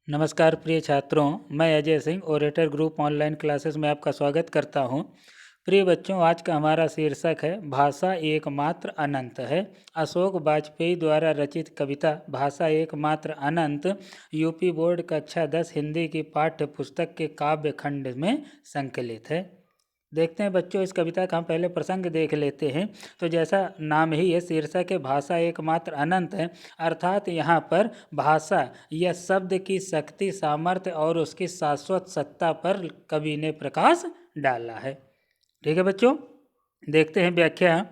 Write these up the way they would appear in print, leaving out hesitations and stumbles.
नमस्कार प्रिय छात्रों, मैं Ajay Singh orator group online classes में आपका स्वागत करता हूं। प्रिय बच्चों, आज का हमारा शीर्षक है भाषा एकमात्र अनंत है। अशोक वाजपेयी द्वारा रचित कविता भाषा एकमात्र अनंत यूपी बोर्ड कक्षा 10 हिंदी की पाठ्य पुस्तक के काव्य खंड में संकलित है। देखते हैं बच्चों, इस कविता का हम पहले प्रसंग देख लेते हैं। तो जैसा नाम ही है, शीर्षक है भाषा एकमात्र अनंत है, अर्थात यहाँ पर भाषा या शब्द की शक्ति, सामर्थ्य और उसकी शाश्वत सत्ता पर कवि ने प्रकाश डाला है। ठीक है बच्चों, देखते हैं व्याख्या।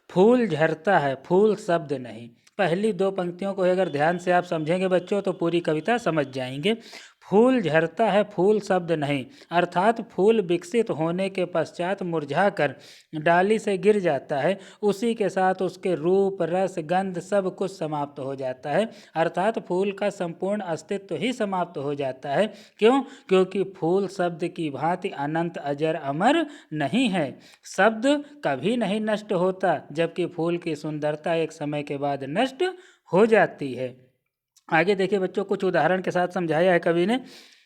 फूल झरता है, फूल शब्द नहीं। पहली दो पंक्तियों को अगर ध्यान से आप समझेंगे बच्चों तो पूरी कविता समझ जाएंगे। फूल झरता है, फूल शब्द नहीं, अर्थात फूल विकसित होने के पश्चात मुरझाकर डाली से गिर जाता है, उसी के साथ उसके रूप, रस, गंध सब कुछ समाप्त हो जाता है, अर्थात फूल का संपूर्ण अस्तित्व ही समाप्त हो जाता है। क्यों? क्योंकि फूल शब्द की भांति अनंत, अजर, अमर नहीं है। शब्द कभी नहीं नष्ट होता, जबकि फूल की सुंदरता एक समय के बाद नष्ट हो जाती है। आगे देखिए बच्चों, कुछ उदाहरण के साथ समझाया है कवि ने।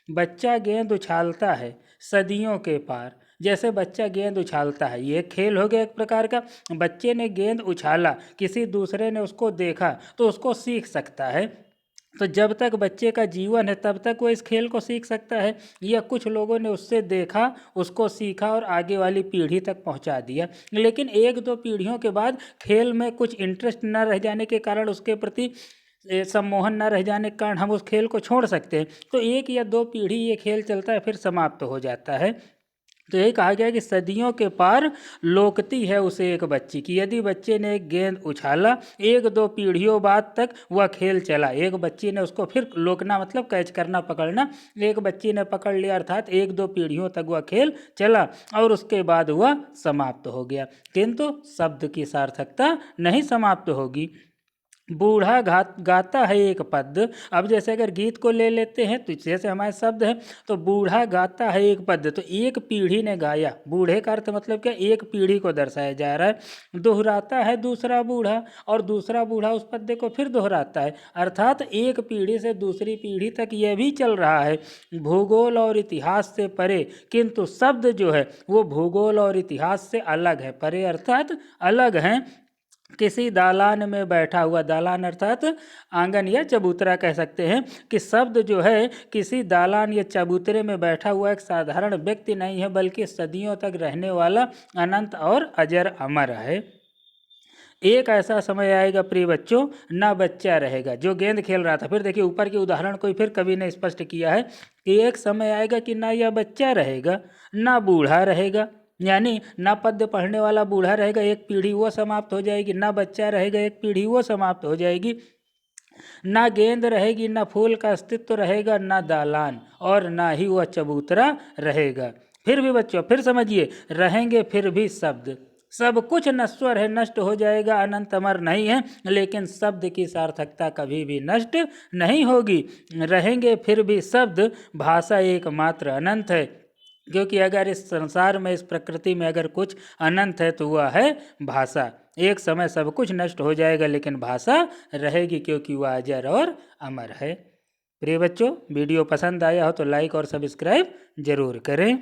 बच्चा गेंद उछालता है सदियों के पार। जैसे बच्चा गेंद उछालता है, ये खेल हो गया एक प्रकार का। बच्चे ने गेंद उछाला, किसी दूसरे ने उसको देखा तो उसको सीख सकता है। तो जब तक बच्चे का जीवन है तब तक वो इस खेल को सीख सकता है, या कुछ लोगों ने उससे देखा, उसको सीखा और आगे वाली पीढ़ी तक पहुंचा दिया। लेकिन एक दो पीढ़ियों के बाद खेल में कुछ इंटरेस्ट न रह जाने के कारण, उसके प्रति सम्मोहन न रह जाने के कारण हम उस खेल को छोड़ सकते हैं। तो एक या दो पीढ़ी ये खेल चलता है, फिर समाप्त हो जाता है। तो ये कहा गया कि सदियों के पार लोकती है उसे एक बच्ची की। यदि बच्चे ने एक गेंद उछाला, एक दो पीढ़ियों बाद तक वह खेल चला। एक बच्ची ने उसको फिर लोकना मतलब कैच करना, पकड़ना। एक बच्ची ने पकड़ लिया, अर्थात एक दो पीढ़ियों तक वह खेल चला और उसके बाद वह समाप्त हो गया। किंतु शब्द की सार्थकता नहीं समाप्त होगी। बूढ़ा गाता है एक पद। अब जैसे अगर गीत को ले लेते हैं तो जैसे हमारे शब्द है, तो बूढ़ा गाता है एक पद, तो एक पीढ़ी ने गाया। बूढ़े का अर्थ मतलब क्या? एक पीढ़ी को दर्शाया जा रहा है। दोहराता है दूसरा बूढ़ा, और दूसरा बूढ़ा उस पद्य को फिर दोहराता है, अर्थात एक पीढ़ी से दूसरी पीढ़ी तक यह भी चल रहा है। भूगोल और इतिहास से परे, किंतु शब्द जो है वो भूगोल और इतिहास से अलग है। परे अर्थात अलग हैं। किसी दालान में बैठा हुआ, दालान अर्थात आंगन या चबूतरा कह सकते हैं, कि शब्द जो है किसी दालान या चबूतरे में बैठा हुआ एक साधारण व्यक्ति नहीं है, बल्कि सदियों तक रहने वाला अनंत और अजर अमर है। एक ऐसा समय आएगा प्रिय बच्चों, ना बच्चा रहेगा जो गेंद खेल रहा था। फिर देखिए ऊपर के उदाहरण को फिर कवि ने स्पष्ट किया है कि एक समय आएगा कि ना यह बच्चा रहेगा, ना बूढ़ा रहेगा, यानी ना पद्य पढ़ने वाला बूढ़ा रहेगा, एक पीढ़ी वो समाप्त हो जाएगी। ना बच्चा रहेगा, एक पीढ़ी वो समाप्त हो जाएगी। ना गेंद रहेगी, ना फूल का अस्तित्व रहेगा, ना दालान, और ना ही वह चबूतरा रहेगा। फिर भी बच्चों, फिर समझिए, रहेंगे फिर भी शब्द। सब कुछ नश्वर है, नष्ट हो जाएगा, अनंत अमर नहीं है, लेकिन शब्द की सार्थकता कभी भी नष्ट नहीं होगी। रहेंगे फिर भी शब्द। भाषा एकमात्र अनंत है, क्योंकि अगर इस संसार में, इस प्रकृति में अगर कुछ अनंत है तो वह है भाषा। एक समय सब कुछ नष्ट हो जाएगा, लेकिन भाषा रहेगी, क्योंकि वह अजर और अमर है। प्रिय बच्चों, वीडियो पसंद आया हो तो लाइक और सब्सक्राइब जरूर करें।